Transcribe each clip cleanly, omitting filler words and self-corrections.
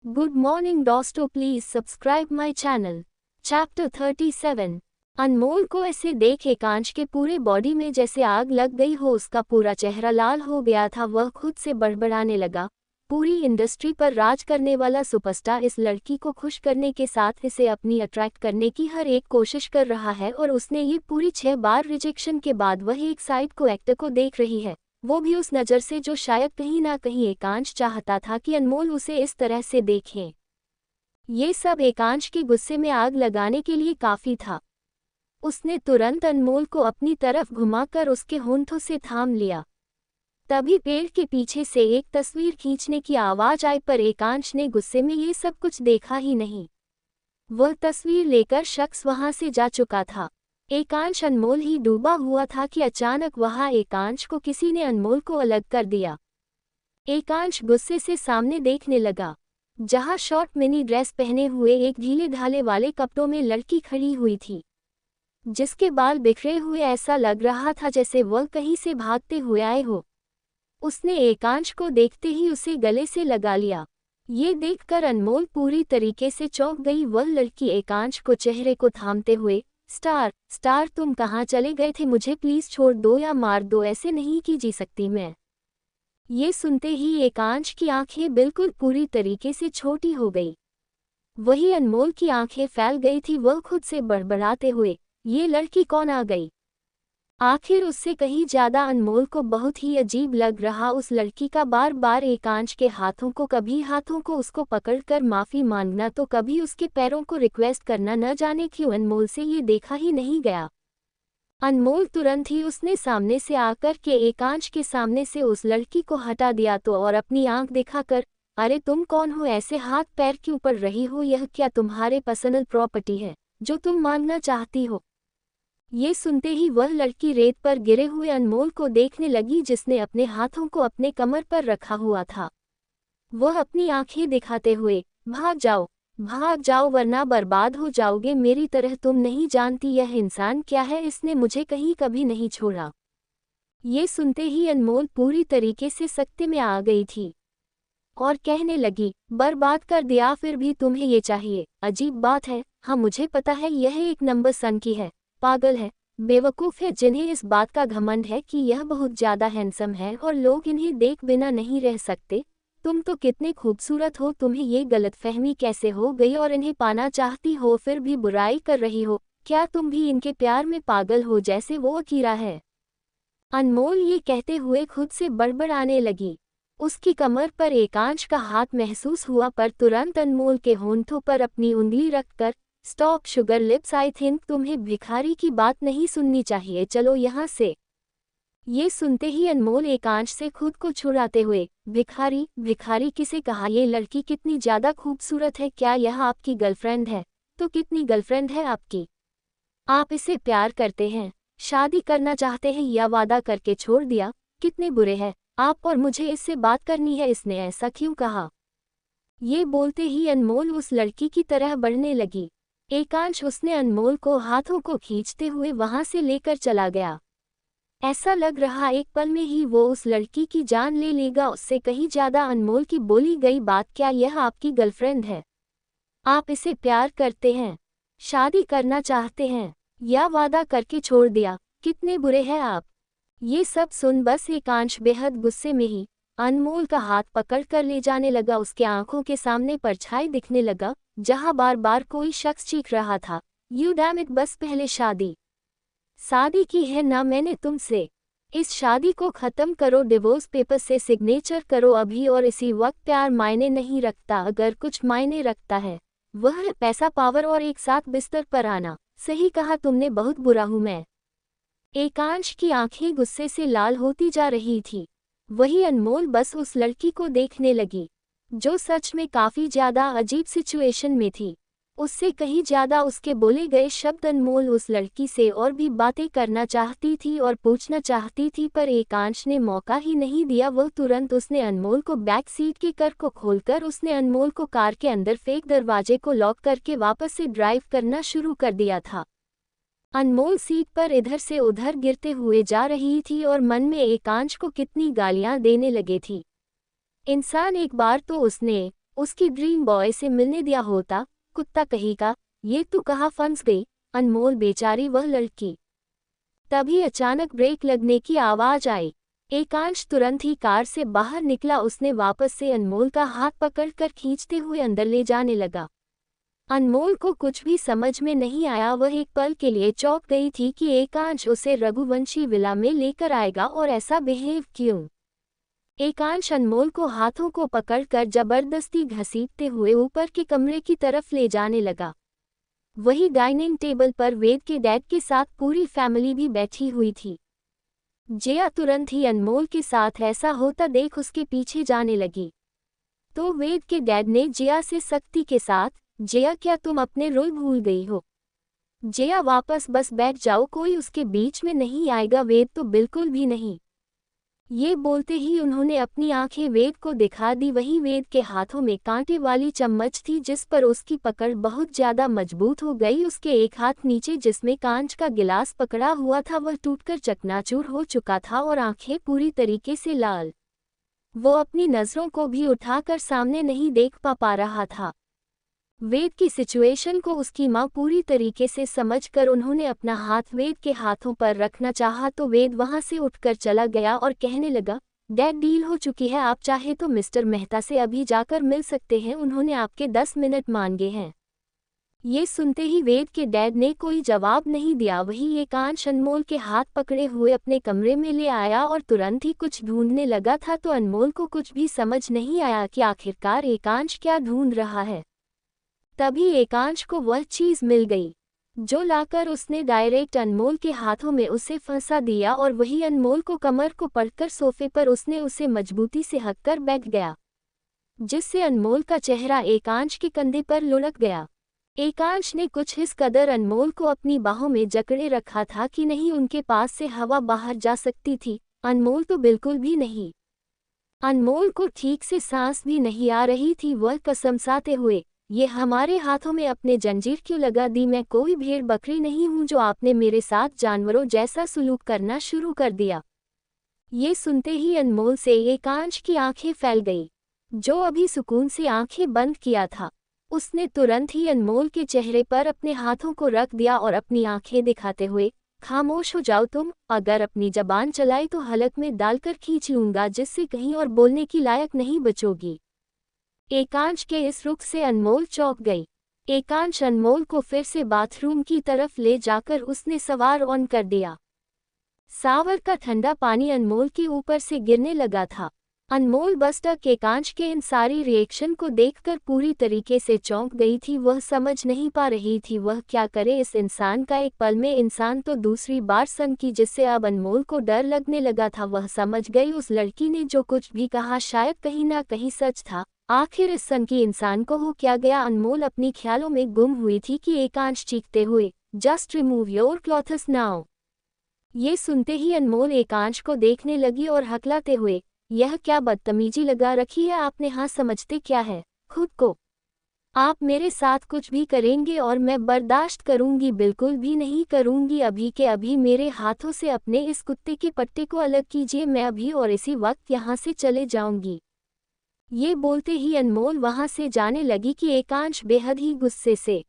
Good morning दोस्तों, please subscribe my channel. Chapter 37। अनमोल को ऐसे देख एकांश के पूरे बॉडी में जैसे आग लग गई हो। उसका पूरा चेहरा लाल हो गया था। वह खुद से बड़बड़ाने लगा, पूरी इंडस्ट्री पर राज करने वाला सुपरस्टार इस लड़की को खुश करने के साथ इसे अपनी अट्रैक्ट करने की हर एक कोशिश कर रहा है, और उसने ये पूरी 6 बार रिजेक्शन के बाद वह एक साइड को एक्टर को देख रही है, वो भी उस नज़र से जो शायद कहीं ना कहीं एकांश चाहता था कि अनमोल उसे इस तरह से देखे। ये सब एकांश के गुस्से में आग लगाने के लिए काफ़ी था। उसने तुरंत अनमोल को अपनी तरफ घुमाकर उसके होंठों से थाम लिया। तभी पेड़ के पीछे से एक तस्वीर खींचने की आवाज़ आई, पर एकांश ने गुस्से में ये सब कुछ देखा ही नहीं। वह तस्वीर लेकर शख्स वहां से जा चुका था। एकांश अनमोल ही डूबा हुआ था कि अचानक वहां एकांश को किसी ने अनमोल को अलग कर दिया। एकांश गुस्से से सामने देखने लगा, जहां शॉर्ट मिनी ड्रेस पहने हुए एक ढीले ढाले वाले कपड़ों में लड़की खड़ी हुई थी, जिसके बाल बिखरे हुए ऐसा लग रहा था जैसे वह कहीं से भागते हुए आए हो। उसने एकांश को देखते ही उसे गले से लगा लिया। ये देखकर अनमोल पूरी तरीके से चौंक गई। वह लड़की एकांश को चेहरे को थामते हुए, स्टार तुम कहाँ चले गए थे? मुझे प्लीज छोड़ दो या मार दो, ऐसे नहीं की जी सकती मैं। ये सुनते ही एकांश की आंखें बिल्कुल पूरी तरीके से छोटी हो गई। वही अनमोल की आंखें फैल गई थी। वह खुद से बड़बड़ाते हुए, ये लड़की कौन आ गई? आखिर उससे कहीं ज्यादा अनमोल को बहुत ही अजीब लग रहा उस लड़की का बार बार एकांश के हाथों को, कभी हाथों को उसको पकड़कर माफी मांगना तो कभी उसके पैरों को रिक्वेस्ट करना। न जाने क्यों अनमोल से ये देखा ही नहीं गया। अनमोल तुरंत ही उसने सामने से आकर के एकांश के सामने से उस लड़की को हटा दिया तो और अपनी आंख दिखाकर, अरे तुम कौन हो? ऐसे हाथ पैर क्यों पड़ रही हो? यह क्या तुम्हारे पर्सनल प्रॉपर्टी है जो तुम मांगना चाहती हो? ये सुनते ही वह लड़की रेत पर गिरे हुए अनमोल को देखने लगी, जिसने अपने हाथों को अपने कमर पर रखा हुआ था। वह अपनी आंखें दिखाते हुए, भाग जाओ वरना बर्बाद हो जाओगे मेरी तरह। तुम नहीं जानती यह इंसान क्या है, इसने मुझे कहीं कभी नहीं छोड़ा। ये सुनते ही अनमोल पूरी तरीके से सख्ते में आ गई थी और कहने लगी, बर्बाद कर दिया फिर भी तुम्हें ये चाहिए? अजीब बात है। हाँ मुझे पता है यह एक नंबर सन की है, पागल है, बेवकूफ़ है, जिन्हें इस बात का घमंड है कि यह बहुत ज़्यादा हैंडसम है और लोग इन्हें देख बिना नहीं रह सकते। तुम तो कितने खूबसूरत हो, तुम्हें ये गलतफहमी कैसे हो गई और इन्हें पाना चाहती हो फिर भी बुराई कर रही हो? क्या तुम भी इनके प्यार में पागल हो जैसे वो अकीरा है? अनमोल ये कहते हुए खुद से बड़बड़ाने लगी। उसकी कमर पर एकांश का हाथ महसूस हुआ, पर तुरंत अनमोल के होंठों पर अपनी उंगली रखकर, stop sugar lips, I think तुम्हें भिखारी की बात नहीं सुननी चाहिए, चलो यहाँ से। ये सुनते ही अनमोल एकांश से खुद को छुड़ाते हुए, भिखारी किसे कहा? ये लड़की कितनी ज़्यादा खूबसूरत है, क्या यह आपकी गर्लफ्रेंड है? तो कितनी गर्लफ्रेंड है आपकी? आप इसे प्यार करते हैं, शादी करना चाहते हैं या वादा करके छोड़ दिया? कितने बुरे हैं आप, और मुझे इससे बात करनी है, इसने ऐसा क्यों कहा? ये बोलते ही अनमोल उस लड़की की तरह बढ़ने लगी। एकांश उसने अनमोल को हाथों को खींचते हुए वहां से लेकर चला गया। ऐसा लग रहा एक पल में ही वो उस लड़की की जान ले लेगा। उससे कहीं ज्यादा अनमोल की बोली गई बात, क्या यह आपकी गर्लफ्रेंड है? आप इसे प्यार करते हैं, शादी करना चाहते हैं, या वादा करके छोड़ दिया? कितने बुरे हैं आप। ये सब सुन बस एकांश बेहद गुस्से में ही अनमोल का हाथ पकड़ कर ले जाने लगा। उसके आंखों के सामने परछाई दिखने लगा, जहां बार बार कोई शख्स चीख रहा था, यू डैम इट, बस पहले शादी की है ना मैंने तुमसे। इस शादी को ख़त्म करो, डिवोर्स पेपर से सिग्नेचर करो अभी और इसी वक्त। प्यार मायने नहीं रखता, अगर कुछ मायने रखता है वह है पैसा, पावर और एक साथ बिस्तर पर आना। सही कहा तुमने, बहुत बुरा हूं मैं। एकांश की आंखें गुस्से से लाल होती जा रही थी। वही अनमोल बस उस लड़की को देखने लगी, जो सच में काफ़ी ज़्यादा अजीब सिचुएशन में थी। उससे कहीं ज़्यादा उसके बोले गए शब्द, अनमोल उस लड़की से और भी बातें करना चाहती थी और पूछना चाहती थी, पर एकांश ने मौका ही नहीं दिया। वह तुरंत उसने अनमोल को बैक सीट के कर को खोलकर उसने अनमोल को कार के अंदर फेंक दरवाजे को लॉक करके वापस से ड्राइव करना शुरू कर दिया था। अनमोल सीट पर इधर से उधर गिरते हुए जा रही थी और मन में एकांश को कितनी गालियां देने लगे थी। इंसान एक बार तो उसने उसकी ड्रीम बॉय से मिलने दिया होता, कुत्ता कहीं का, ये तू कहाँ फंस गई, अनमोल बेचारी वह लड़की। तभी अचानक ब्रेक लगने की आवाज आई। एकांश तुरंत ही कार से बाहर निकला। उसने वापस से अनमोल का हाथ पकड़कर खींचते हुए अंदर ले जाने लगा। अनमोल को कुछ भी समझ में नहीं आया। वह एक पल के लिए चौंक गई थी कि एकांश उसे रघुवंशी विला में लेकर आएगा और ऐसा बिहेव क्यों। एकांश अनमोल को हाथों को पकड़कर जबरदस्ती घसीटते हुए ऊपर के कमरे की तरफ ले जाने लगा। वही डाइनिंग टेबल पर वेद के डैड के साथ पूरी फैमिली भी बैठी हुई थी। जया तुरंत ही अनमोल के साथ ऐसा होता देख उसके पीछे जाने लगी। तो वेद के डैड ने जया से सख्ती के साथ, जया क्या तुम अपने रोल भूल गई हो? जया वापस बस बैठ जाओ, कोई उसके बीच में नहीं आएगा। वेद तो बिल्कुल भी नहीं। ये बोलते ही उन्होंने अपनी आंखें वेद को दिखा दी। वहीं वेद के हाथों में कांटे वाली चम्मच थी जिस पर उसकी पकड़ बहुत ज्यादा मजबूत हो गई। उसके एक हाथ नीचे जिसमें कांच का गिलास पकड़ा हुआ था वह टूटकर चकनाचूर हो चुका था और आंखें पूरी तरीके से लाल। वो अपनी नजरों को भी उठाकर सामने नहीं देख पा रहा था। वेद की सिचुएशन को उसकी माँ पूरी तरीके से समझकर उन्होंने अपना हाथ वेद के हाथों पर रखना चाहा तो वेद वहां से उठकर चला गया और कहने लगा, डैड डील हो चुकी है, आप चाहे तो मिस्टर मेहता से अभी जाकर मिल सकते हैं, उन्होंने आपके 10 मिनट मांगे हैं। ये सुनते ही वेद के डैड ने कोई जवाब नहीं दिया। वही एकांश अनमोल के हाथ पकड़े हुए अपने कमरे में ले आया और तुरंत ही कुछ ढूंढने लगा था तो अनमोल को कुछ भी समझ नहीं आया कि आखिरकार एकांश क्या ढूंढ रहा है। तभी एकांश को वह चीज मिल गई जो लाकर उसने डायरेक्ट अनमोल के हाथों में उसे फंसा दिया और वही अनमोल को कमर को पकड़कर सोफे पर उसने उसे मजबूती से हककर बैठ गया, जिससे अनमोल का चेहरा एकांश के कंधे पर लुढ़क गया। एकांश ने कुछ इस कदर अनमोल को अपनी बाहों में जकड़े रखा था कि नहीं उनके पास से हवा बाहर जा सकती थी। अनमोल तो बिल्कुल भी नहीं। अनमोल को ठीक से सांस भी नहीं आ रही थी। वह कसमसाते हुए, ये हमारे हाथों में अपने जंजीर क्यों लगा दी? मैं कोई भेड़ बकरी नहीं हूं जो आपने मेरे साथ जानवरों जैसा सुलूक करना शुरू कर दिया। ये सुनते ही अनमोल से एकांश की आंखें फैल गई, जो अभी सुकून से आंखें बंद किया था। उसने तुरंत ही अनमोल के चेहरे पर अपने हाथों को रख दिया और अपनी आंखें दिखाते हुए, खामोश हो जाओ तुम, अगर अपनी जबान चलाई तो हलक में डालकर खींच लूंगा जिससे कहीं और बोलने की लायक नहीं बचोगी। एकांश के इस रुख से अनमोल चौंक गई। एकांश अनमोल को फिर से बाथरूम की तरफ ले जाकर उसने सवार ऑन कर दिया। सावर का ठंडा पानी अनमोल के ऊपर से गिरने लगा था। अनमोल बस तक एकांश के इन सारी रिएक्शन को देखकर पूरी तरीके से चौंक गई थी। वह समझ नहीं पा रही थी वह क्या करे। इस इंसान का एक पल में इंसान तो दूसरी बार संग की, जिससे अब अनमोल को डर लगने लगा था। वह समझ गई उस लड़की ने जो कुछ भी कहा शायद कहीं ना कहीं सच था। आखिर इस सन की इंसान को हो क्या गया? अनमोल अपनी ख्यालों में गुम हुई थी कि एकांश चीखते हुए, just remove your clothes now. ये सुनते ही अनमोल एकांश को देखने लगी और हकलाते हुए, यह क्या बदतमीजी लगा रखी है आपने? हाँ, समझते क्या है खुद को? आप मेरे साथ कुछ भी करेंगे और मैं बर्दाश्त करूंगी? बिल्कुल भी नहीं करूंगी। अभी के अभी मेरे हाथों से अपने इस कुत्ते के पट्टे को अलग कीजिए, मैं अभी और इसी वक्त यहाँ से चले जाऊंगी। ये बोलते ही अनमोल वहां से जाने लगी कि एकांश बेहद ही गुस्से से,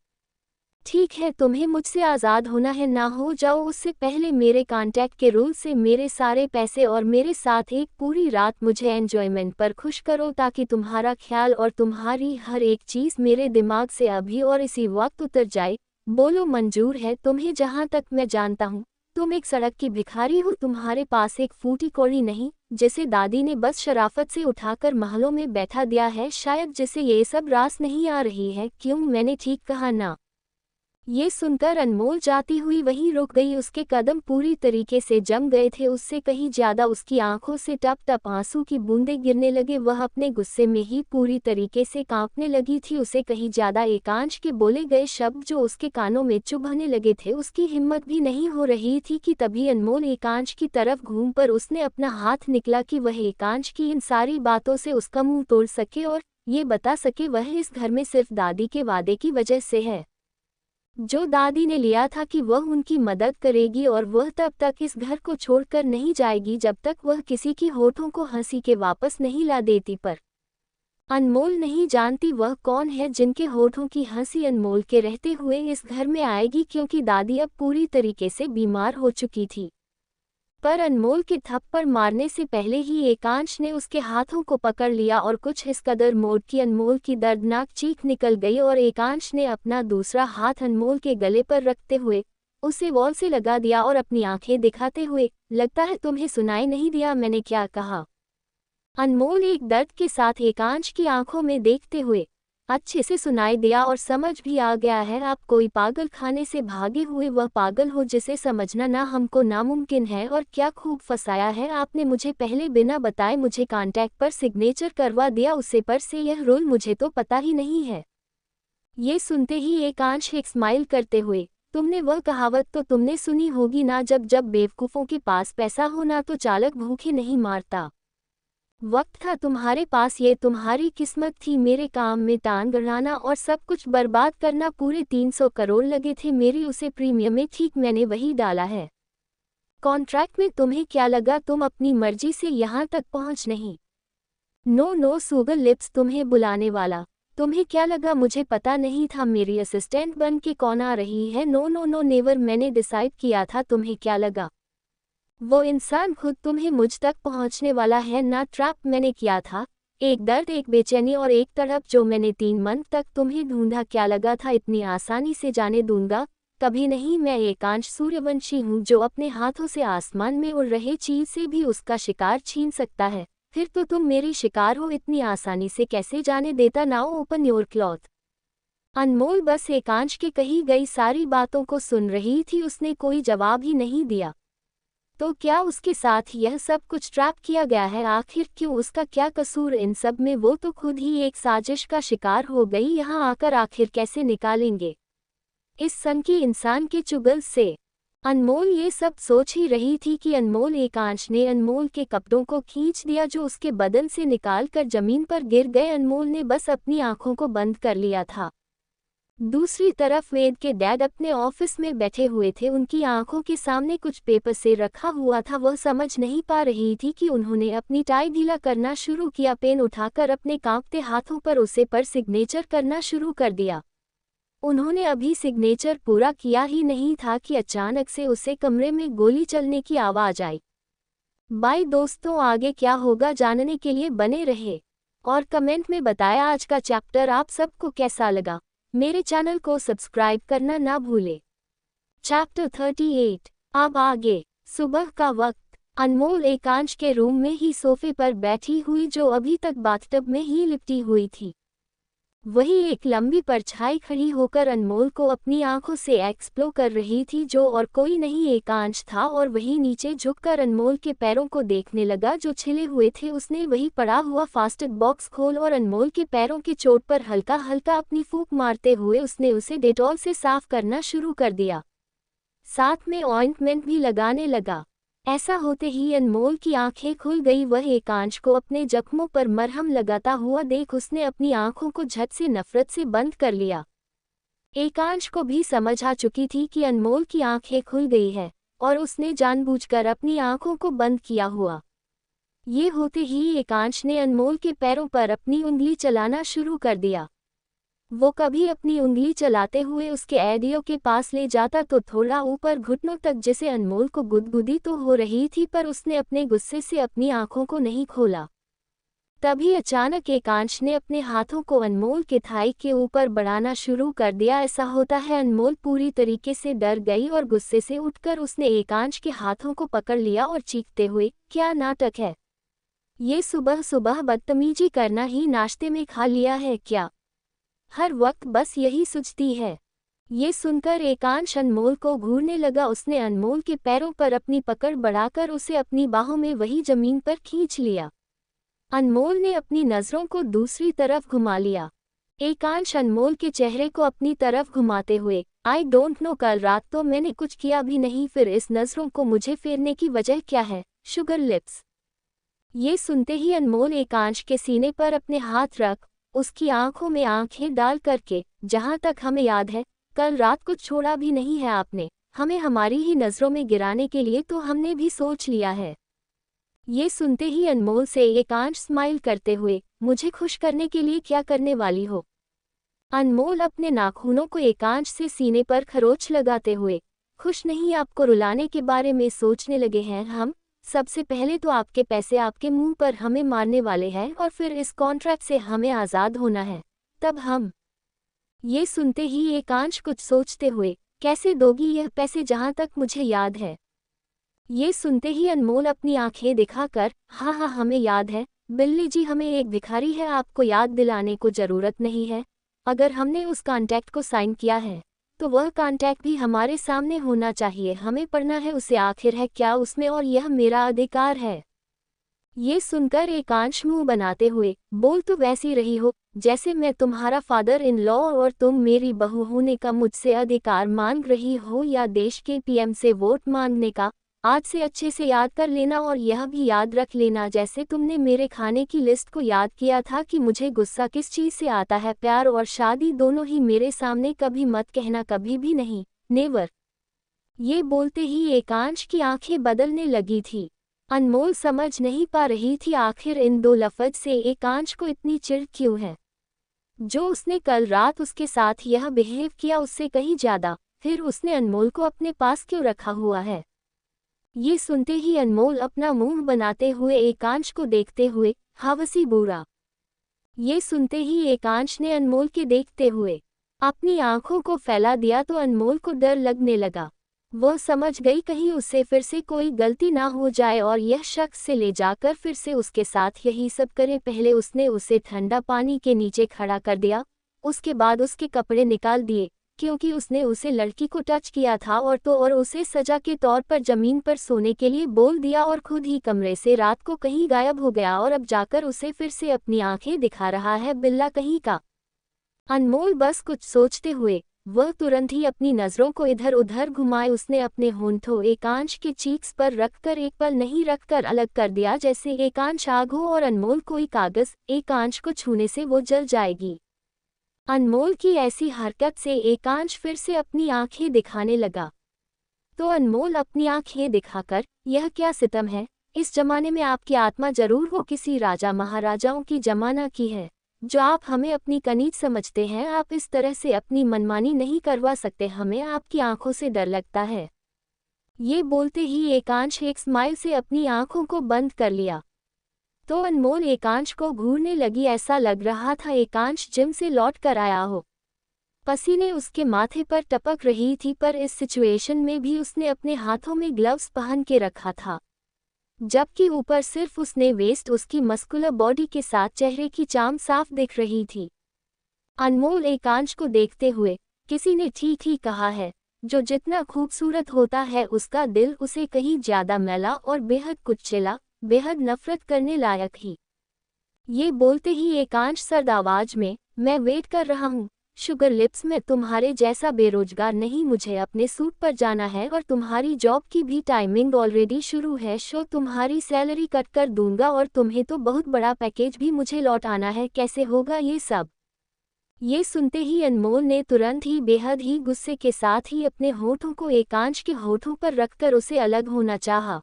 ठीक है तुम्हें मुझसे आज़ाद होना है, ना हो जाओ, उससे पहले मेरे कॉन्टैक्ट के रूल से मेरे सारे पैसे और मेरे साथ एक पूरी रात मुझे एंजॉयमेंट पर खुश करो ताकि तुम्हारा ख्याल और तुम्हारी हर एक चीज़ मेरे दिमाग से अभी और इसी वक्त उतर जाए। बोलो मंजूर है तुम्हें? जहाँ तक मैं जानता हूँ तुम एक सड़क की भिखारी हो, तुम्हारे पास एक फूटी कौड़ी नहीं जिसे दादी ने बस शराफत से उठाकर महलों में बैठा दिया है, शायद जिसे ये सब रास नहीं आ रही है। क्यों, मैंने ठीक कहा ना? ये सुनकर अनमोल जाती हुई वहीं रुक गई। उसके कदम पूरी तरीके से जम गए थे, उससे कहीं ज्यादा उसकी आंखों से टप टप आंसू की बूंदें गिरने लगे। वह अपने गुस्से में ही पूरी तरीके से कांपने लगी थी। उसे कहीं ज्यादा एकांश के बोले गए शब्द जो उसके कानों में चुभने लगे थे उसकी हिम्मत भी नहीं हो रही थी कि तभी अनमोल एकांश की तरफ घूम पर उसने अपना हाथ निकला कि वह एकांश की इन सारी बातों से उसका मुंह तोड़ सके और ये बता सके वह इस घर में सिर्फ दादी के वादे की वजह से है, जो दादी ने लिया था कि वह उनकी मदद करेगी और वह तब तक इस घर को छोड़कर नहीं जाएगी जब तक वह किसी की होठों को हंसी के वापस नहीं ला देती। पर अनमोल नहीं जानती वह कौन है जिनके होठों की हंसी अनमोल के रहते हुए इस घर में आएगी, क्योंकि दादी अब पूरी तरीके से बीमार हो चुकी थी। पर अनमोल के थप्पड़ मारने से पहले ही एकांश ने उसके हाथों को पकड़ लिया और कुछ इस कदर मोड़ कि अनमोल की दर्दनाक चीख निकल गई और एकांश ने अपना दूसरा हाथ अनमोल के गले पर रखते हुए उसे वॉल से लगा दिया और अपनी आंखें दिखाते हुए, लगता है तुम्हें सुनाई नहीं दिया मैंने क्या कहा। अनमोल एक दर्द के साथ एकांश की आंखों में देखते हुए, अच्छे से सुनाई दिया और समझ भी आ गया है, आप कोई पागल खाने से भागे हुए वह पागल हो जिसे समझना ना हमको नामुमकिन है। और क्या खूब फंसाया है आपने मुझे, पहले बिना बताए मुझे कॉन्टैक्ट पर सिग्नेचर करवा दिया, उसे पर से यह रोल मुझे तो पता ही नहीं है। ये सुनते ही एकांश एक स्माइल करते हुए, तुमने वह कहावत तो तुमने सुनी होगी ना, जब जब बेवकूफ़ों के पास पैसा हो ना तो चालक भूखे नहीं मारता। वक्त था तुम्हारे पास, ये तुम्हारी किस्मत थी मेरे काम में टांग अड़ाना और सब कुछ बर्बाद करना। पूरे 300 करोड़ लगे थे मेरी उसे प्रीमियम में, ठीक मैंने वही डाला है कॉन्ट्रैक्ट में। तुम्हें क्या लगा तुम अपनी मर्जी से यहाँ तक पहुँच नहीं? नो नो सुगर लिप्स, तुम्हें बुलाने वाला तुम्हें क्या लगा मुझे पता नहीं था मेरी असिस्टेंट बन के कौन आ रही है? नो नो नो नेवर, मैंने डिसाइड किया था। तुम्हें क्या लगा वो इंसान खुद तुम्हें मुझ तक पहुंचने वाला है ना? ट्रैप मैंने किया था, एक दर्द एक बेचैनी और एक तड़प जो मैंने 3 मंथ तक तुम्हें ढूंढा। क्या लगा था इतनी आसानी से जाने दूंगा? कभी नहीं। मैं एकांश सूर्यवंशी हूँ जो अपने हाथों से आसमान में उड़ रहे चील से भी उसका शिकार छीन सकता है। फिर तो तुम मेरी शिकार हो, इतनी आसानी से कैसे जाने देता? Now open your cloth. Anmol बस एकांश की कही गई सारी बातों को सुन रही थी, उसने कोई जवाब ही नहीं दिया। तो क्या उसके साथ यह सब कुछ ट्रैप किया गया है? आखिर क्यों, उसका क्या कसूर इन सब में? वो तो खुद ही एक साजिश का शिकार हो गई, यहाँ आकर आखिर कैसे निकालेंगे इस सनकी इंसान के चुगल से? अनमोल ये सब सोच ही रही थी कि अनमोल एकांश ने अनमोल के कपड़ों को खींच दिया जो उसके बदन से निकाल कर जमीन पर गिर गए। अनमोल ने बस अपनी आंखों को बंद कर लिया था। दूसरी तरफ वेद के डैड अपने ऑफिस में बैठे हुए थे, उनकी आंखों के सामने कुछ पेपर से रखा हुआ था। वह समझ नहीं पा रही थी कि उन्होंने अपनी टाई ढीला करना शुरू किया, पेन उठाकर अपने कांपते हाथों पर उसे पर सिग्नेचर करना शुरू कर दिया। उन्होंने अभी सिग्नेचर पूरा किया ही नहीं था कि अचानक से उसे कमरे में गोली चलने की आवाज आई। बाय दोस्तों, आगे क्या होगा जानने के लिए बने रहे और कमेंट में बताया आज का चैप्टर आप सबको कैसा लगा। मेरे चैनल को सब्सक्राइब करना ना भूले। चैप्टर 38। अब आगे। सुबह का वक्त। अनमोल एकांश के रूम में ही सोफे पर बैठी हुई जो अभी तक बाथटब में ही लिपटी हुई थी, वही एक लंबी परछाई खड़ी होकर अनमोल को अपनी आंखों से एक्सप्लोर कर रही थी, जो और कोई नहीं एकांश था। और वही नीचे झुककर अनमोल के पैरों को देखने लगा जो छिले हुए थे। उसने वही पड़ा हुआ फास्टेड बॉक्स खोल और अनमोल के पैरों के चोट पर हल्का हल्का अपनी फूंक मारते हुए उसने उसे डेटॉल से साफ करना शुरू कर दिया, साथ में ऑइंटमेंट भी लगाने लगा। ऐसा होते ही अनमोल की आंखें खुल गई। वह एकांश को अपने जख्मों पर मरहम लगाता हुआ देख उसने अपनी आंखों को झट से नफरत से बंद कर लिया। एकांश को भी समझ आ चुकी थी कि अनमोल की आंखें खुल गई है और उसने जानबूझकर अपनी आंखों को बंद किया हुआ। ये होते ही एकांश ने अनमोल के पैरों पर अपनी उंगली चलाना शुरू कर दिया। वो कभी अपनी उंगली चलाते हुए उसके एडियो के पास ले जाता तो थोड़ा ऊपर घुटनों तक, जिसे अनमोल को गुदगुदी तो हो रही थी, पर उसने अपने गुस्से से अपनी आंखों को नहीं खोला। तभी अचानक एकांश ने अपने हाथों को अनमोल के थाई के ऊपर बढ़ाना शुरू कर दिया। ऐसा होता है अनमोल पूरी तरीके से डर गई और गुस्से से उठकर उसने एकांश के हाथों को पकड़ लिया और चीखते हुए, क्या नाटक है ये? सुबह सुबह बदतमीजी करना ही नाश्ते में खा लिया है क्या? हर वक्त बस यही सोचती है। ये सुनकर एकांश अनमोल को घूरने लगा। उसने अनमोल के पैरों पर अपनी पकड़ बढ़ाकर उसे अपनी बाहों में वही जमीन पर खींच लिया। अनमोल ने अपनी नज़रों को दूसरी तरफ घुमा लिया। एकांश अनमोल के चेहरे को अपनी तरफ घुमाते हुए, आई डोंट नो, कल रात तो मैंने कुछ किया भी नहीं, फिर इस नज़रों को मुझे फेरने की वजह क्या है? Sugar lips. ये सुनते ही अनमोल एकांश के सीने पर अपने हाथ रख उसकी आंखों में आंखें डाल करके, जहां तक हमें याद है कल रात कुछ छोड़ा भी नहीं है आपने, हमें हमारी ही नज़रों में गिराने के लिए तो हमने भी सोच लिया है। ये सुनते ही अनमोल से एकांश स्माइल करते हुए, मुझे खुश करने के लिए क्या करने वाली हो? अनमोल अपने नाखूनों को एकांश से सीने पर खरोंच लगाते हुए, खुश नहीं, आपको रुलाने के बारे में सोचने लगे हैं हम। सबसे पहले तो आपके पैसे आपके मुंह पर हमें मारने वाले हैं और फिर इस कॉन्ट्रैक्ट से हमें आज़ाद होना है, तब हम। ये सुनते ही एकांश कुछ सोचते हुए, कैसे दोगी यह पैसे? जहाँ तक मुझे याद है। ये सुनते ही अनमोल अपनी आंखें दिखाकर, हाँ हाँ हमें याद है बिल्ली जी, हमें एक भिखारी है, आपको याद दिलाने को ज़रूरत नहीं है। अगर हमने उस कॉन्ट्रैक्ट को साइन किया है तो वह कॉन्ट्रैक्ट भी हमारे सामने होना चाहिए, हमें पढ़ना है उसे, आखिर है क्या उसमें, और यह मेरा अधिकार है। ये सुनकर एकांश मुंह बनाते हुए, बोल तो वैसी रही हो जैसे मैं तुम्हारा फादर इन लॉ और तुम मेरी बहू होने का मुझसे अधिकार मांग रही हो या देश के पीएम से वोट मांगने का। आज से अच्छे से याद कर लेना और यह भी याद रख लेना, जैसे तुमने मेरे खाने की लिस्ट को याद किया था कि मुझे गुस्सा किस चीज़ से आता है, प्यार और शादी दोनों ही मेरे सामने कभी मत कहना, कभी भी नहीं, नेवर। ये बोलते ही एकांश की आंखें बदलने लगी थी। अनमोल समझ नहीं पा रही थी आखिर इन दो लफ्ज से एकांश को इतनी चिढ़ क्यों है। जो उसने कल रात उसके साथ यह बिहेव किया उससे कहीं ज़्यादा फिर उसने अनमोल को अपने पास क्यों रखा हुआ है। ये सुनते ही अनमोल अपना मुंह बनाते हुए एकांश को देखते हुए, हवसी बुरा। ये सुनते ही एकांश ने अनमोल के देखते हुए अपनी आंखों को फैला दिया तो अनमोल को डर लगने लगा। वह समझ गई कहीं उससे फिर से कोई गलती ना हो जाए और यह शख्स से ले जाकर फिर से उसके साथ यही सब करे। पहले उसने उसे ठंडा पानी के नीचे खड़ा कर दिया, उसके बाद उसके कपड़े निकाल दिए क्योंकि उसने उसे लड़की को टच किया था और उसे सजा के तौर पर जमीन पर सोने के लिए बोल दिया और खुद ही कमरे से रात को कहीं गायब हो गया और अब जाकर उसे फिर से अपनी आंखें दिखा रहा है, बिल्ला कहीं का। अनमोल बस कुछ सोचते हुए वह तुरंत ही अपनी नज़रों को इधर उधर घुमाए, उसने अपने होंठों एकांश के चीक्स पर रखकर एक पल नहीं रखकर अलग कर दिया, जैसे एकांश आग हो और अनमोल कोई कागज, एकांश को छूने से वो जल जाएगी। अनमोल की ऐसी हरकत से एकांश फिर से अपनी आंखें दिखाने लगा। तो अनमोल अपनी आंखें दिखाकर, यह क्या सितम है, इस जमाने में आपकी आत्मा जरूर हो किसी राजा महाराजाओं की जमाना की है, जो आप हमें अपनी कनीज समझते हैं। आप इस तरह से अपनी मनमानी नहीं करवा सकते, हमें आपकी आंखों से डर लगता है। ये बोलते ही एकांश एक स्माइल से अपनी आंखों को बंद कर लिया। तो अनमोल एकांश को घूरने लगी, ऐसा लग रहा था एकांश जिम से लौट कर आया हो। पसीने उसके माथे पर टपक रही थी, पर इस सिचुएशन में भी उसने अपने हाथों में ग्लव्स पहन के रखा था, जबकि ऊपर सिर्फ उसने वेस्ट, उसकी मस्कुलर बॉडी के साथ चेहरे की चाम साफ दिख रही थी। अनमोल एकांश को देखते हुए, किसी ने ठीक ही कहा है, जो जितना खूबसूरत होता है उसका दिल उसे कहीं ज्यादा मैला और बेहद कुचला, बेहद नफरत करने लायक ही। ये बोलते ही एकांश सर्द आवाज में, मैं वेट कर रहा हूँ शुगर लिप्स, में तुम्हारे जैसा बेरोजगार नहीं, मुझे अपने सूट पर जाना है और तुम्हारी जॉब की भी टाइमिंग ऑलरेडी शुरू है, शो तुम्हारी सैलरी कट कर दूंगा और तुम्हें तो बहुत बड़ा पैकेज भी मुझे लौटाना है, कैसे होगा ये सब। ये सुनते ही अनमोल ने तुरंत ही बेहद ही गुस्से के साथ ही अपने होठों को एकांश के होठों पर रखकर उसे अलग होना चाहा।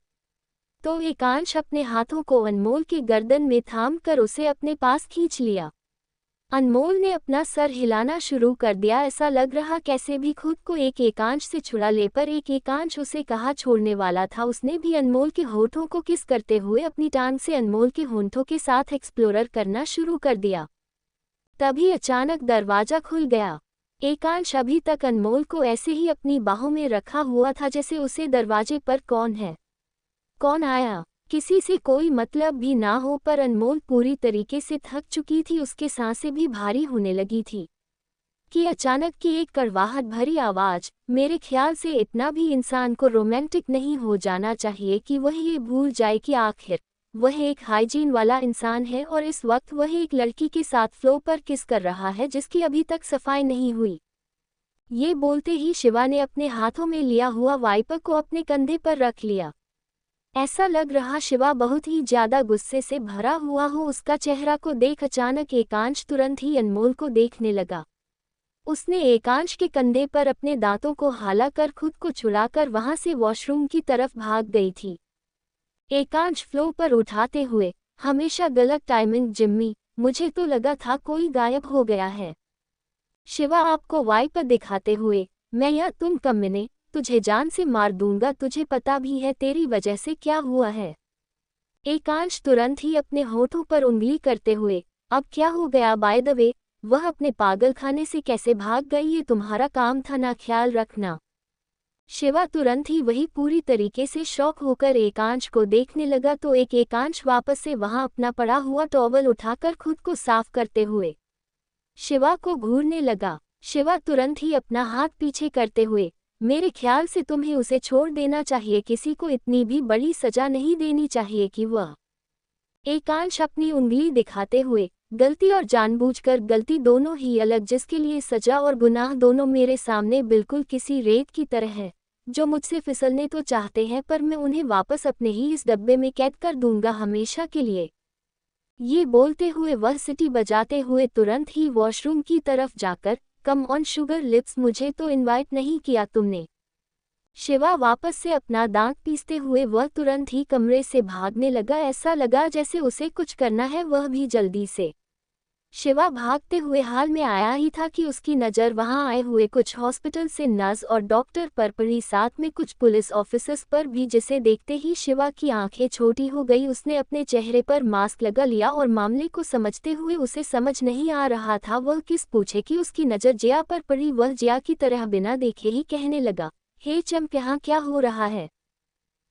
तो एकांश अपने हाथों को अनमोल की गर्दन में थाम कर उसे अपने पास खींच लिया। अनमोल ने अपना सर हिलाना शुरू कर दिया, ऐसा लग रहा कैसे भी खुद को एक एकांश से छुड़ा ले, पर एक एकांश उसे कहाँ छोड़ने वाला था। उसने भी अनमोल के होठों को किस करते हुए अपनी टांग से अनमोल के होंठों के साथ एक्सप्लोरर करना शुरू कर दिया। तभी अचानक दरवाजा खुल गया। एकांश अभी तक अनमोल को ऐसे ही अपनी बाहों में रखा हुआ था जैसे उसे दरवाजे पर कौन है, कौन आया, किसी से कोई मतलब भी ना हो, पर अनमोल पूरी तरीके से थक चुकी थी, उसके सांसें भी भारी होने लगी थी कि अचानक की एक कड़वाहट भरी आवाज, मेरे ख्याल से इतना भी इंसान को रोमांटिक नहीं हो जाना चाहिए कि वह ये भूल जाए कि आखिर वह एक हाइजीन वाला इंसान है और इस वक्त वह एक लड़की के साथ फ्लो पर किस कर रहा है जिसकी अभी तक सफाई नहीं हुई। ये बोलते ही शिवा ने अपने हाथों में लिया हुआ वाइपर को अपने कंधे पर रख लिया। ऐसा लग रहा शिवा बहुत ही ज्यादा गुस्से से भरा हुआ हो। उसका चेहरा को देख अचानक एकांश तुरंत ही अनमोल को देखने लगा। उसने एकांश के कंधे पर अपने दांतों को हाला कर खुद को छुड़ाकर वहां से वॉशरूम की तरफ भाग गई थी। एकांश फ्लो पर उठाते हुए, हमेशा गलत टाइमिंग जिम्मी, मुझे तो लगा था कोई गायब हो गया है। शिवा आपको वाइपर दिखाते हुए, मैं या तुम कमीने, तुझे जान से मार दूंगा, तुझे पता भी है तेरी वजह से क्या हुआ है। एकांश तुरंत ही अपने होठों पर उंगली करते हुए, अब क्या हो गया बाय द वे, वह अपने पागलखाने से कैसे भाग गई ये तुम्हारा काम था ना ख्याल रखना। शिवा तुरंत ही वही पूरी तरीके से शॉक होकर एकांश को देखने लगा तो एकांश वापस से वहां अपना पड़ा हुआ टॉवल उठाकर खुद को साफ करते हुए शिवा को घूरने लगा। शिवा तुरंत ही अपना हाथ पीछे करते हुए, मेरे ख्याल से तुम्हें उसे छोड़ देना चाहिए, किसी को इतनी भी बड़ी सजा नहीं देनी चाहिए कि वह। एकांश अपनी उंगली दिखाते हुए, गलती और जानबूझकर गलती दोनों ही अलग, जिसके लिए सजा और गुनाह दोनों मेरे सामने बिल्कुल किसी रेत की तरह है, जो मुझसे फिसलने तो चाहते हैं पर मैं उन्हें वापस अपने ही इस डब्बे में कैद कर दूंगा हमेशा के लिए। ये बोलते हुए वह सीटी बजाते हुए तुरंत ही वॉशरूम की तरफ जाकर, कम ऑन शुगर लिप्स, मुझे तो इनवाइट नहीं किया तुमने। शिवा वापस से अपना दांत पीसते हुए वह तुरंत ही कमरे से भागने लगा, ऐसा लगा जैसे उसे कुछ करना है, वह भी जल्दी से। शिवा भागते हुए हाल में आया ही था कि उसकी नज़र वहां आए हुए कुछ हॉस्पिटल से नर्स और डॉक्टर पर पड़ी, साथ में कुछ पुलिस ऑफिसर्स पर भी, जिसे देखते ही शिवा की आंखें छोटी हो गई। उसने अपने चेहरे पर मास्क लगा लिया और मामले को समझते हुए उसे समझ नहीं आ रहा था वह किस पूछे कि उसकी नज़र जिया पर पड़ी। वह जिया की तरह बिना देखे ही कहने लगा, हे चंप, यहाँ क्या हो रहा है।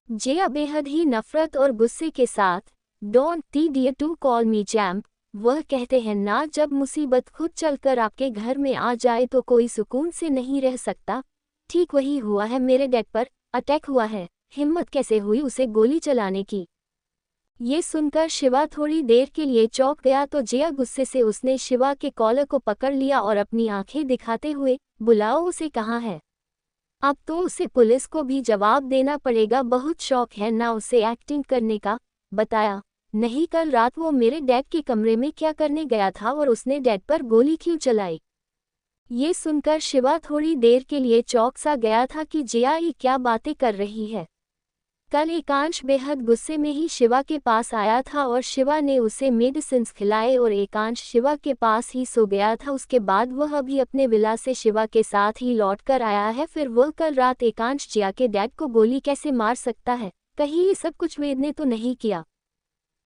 जिया बेहद ही नफरत और गुस्से के साथ, डोंट टी dare to call me champ, वह कहते हैं ना, जब मुसीबत खुद चलकर आपके घर में आ जाए तो कोई सुकून से नहीं रह सकता। ठीक वही हुआ है, मेरे डैड पर अटैक हुआ है, हिम्मत कैसे हुई उसे गोली चलाने की। ये सुनकर शिवा थोड़ी देर के लिए चौंक गया तो जिया गुस्से से उसने शिवा के कॉलर को पकड़ लिया और अपनी आंखें दिखाते हुए, बुलाओ उसे, कहाँ है। अब तो उसे पुलिस को भी जवाब देना पड़ेगा, बहुत शौक है ना उसे एक्टिंग करने का। बताया नहीं कल रात वो मेरे डैड के कमरे में क्या करने गया था और उसने डैड पर गोली क्यों चलाई। ये सुनकर शिवा थोड़ी देर के लिए चौंक सा गया था कि जिया ये क्या बातें कर रही है। कल एकांश बेहद गुस्से में ही शिवा के पास आया था और शिवा ने उसे मेडिसिन्स खिलाए और एकांश शिवा के पास ही सो गया था। उसके बाद वह अभी अपने विला से शिवा के साथ ही लौट कर आया है। फिर वह कल रात एकांश जिया के डैड को गोली कैसे मार सकता है, कहीं ये सब कुछ वेद ने तो नहीं किया।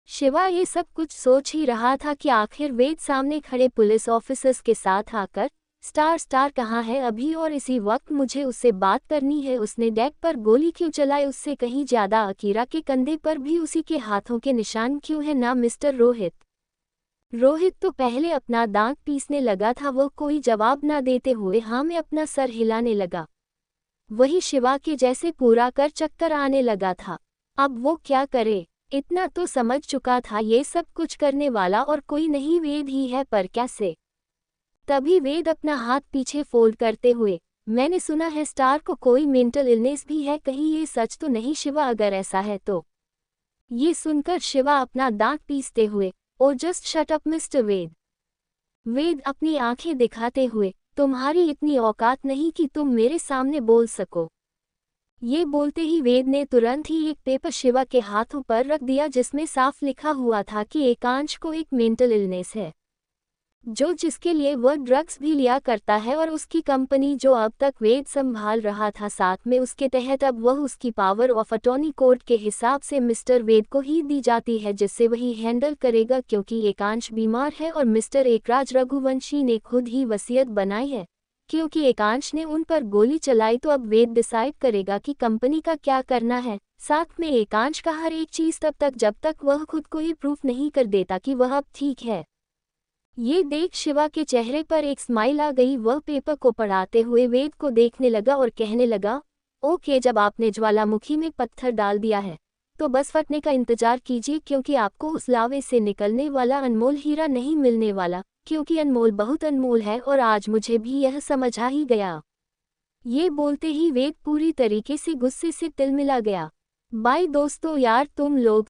शिवा ये सब कुछ सोच ही रहा था कि आखिर वेद सामने खड़े पुलिस ऑफिसर्स के साथ आकर, स्टार कहाँ है अभी और इसी वक्त मुझे उससे बात करनी है, उसने डैड पर गोली क्यों चलाई, उससे कहीं ज्यादा अकीरा के कंधे पर भी उसी के हाथों के निशान क्यों है ना मिस्टर रोहित। रोहित तो पहले अपना दांत पीसने लगा था, वह कोई जवाब ना देते हुए हाँ में अपना सर हिलाने लगा। वही शिवा के जैसे पूरा कर चक्कर आने लगा था। अब वो क्या करे, इतना तो समझ चुका था ये सब कुछ करने वाला और कोई नहीं वेद ही है, पर कैसे। तभी वेद अपना हाथ पीछे फोल्ड करते हुए, मैंने सुना है स्टार को कोई मेंटल इलनेस भी है, कहीं ये सच तो नहीं शिवा, अगर ऐसा है तो। ये सुनकर शिवा अपना दांत पीसते हुए, ओ जस्ट शट अप मिस्टर वेद। वेद अपनी आंखें दिखाते हुए, तुम्हारी इतनी औकात नहीं कि तुम मेरे सामने बोल सको। ये बोलते ही वेद ने तुरंत ही एक पेपर शिवा के हाथों पर रख दिया जिसमें साफ लिखा हुआ था कि एकांश को एक मेंटल इलनेस है, जिसके लिए वह ड्रग्स भी लिया करता है और उसकी कंपनी जो अब तक वेद संभाल रहा था, साथ में उसके तहत अब वह उसकी पावर ऑफ अटॉर्नी कोर्ट के हिसाब से मिस्टर वेद को ही दी जाती है, जिससे वही हैंडल करेगा क्योंकि एकांश बीमार है और मिस्टर एकराज रघुवंशी ने खुद ही वसीयत बनाई है। क्योंकि एकांश ने उन पर गोली चलाई तो अब वेद डिसाइड करेगा कि कंपनी का क्या करना है। साथ में एकांश का हर एक चीज तब तक जब तक वह खुद को ये प्रूफ नहीं कर देता कि वह अब ठीक है। ये देख शिवा के चेहरे पर एक स्माइल आ गई। वह पेपर को पढ़ाते हुए वेद को देखने लगा और कहने लगा, ओके, जब आपने ज्वालामुखी में पत्थर डाल दिया है तो बस फटने का इंतजार कीजिए, क्योंकि आपको उस लावे से निकलने वाला अनमोल हीरा नहीं मिलने वाला, क्योंकि अनमोल बहुत अनमोल है और आज मुझे भी यह समझ आ ही गया। ये बोलते ही वेद पूरी तरीके से गुस्से से तिलमिला गया। बाय दोस्तों, यार तुम लोग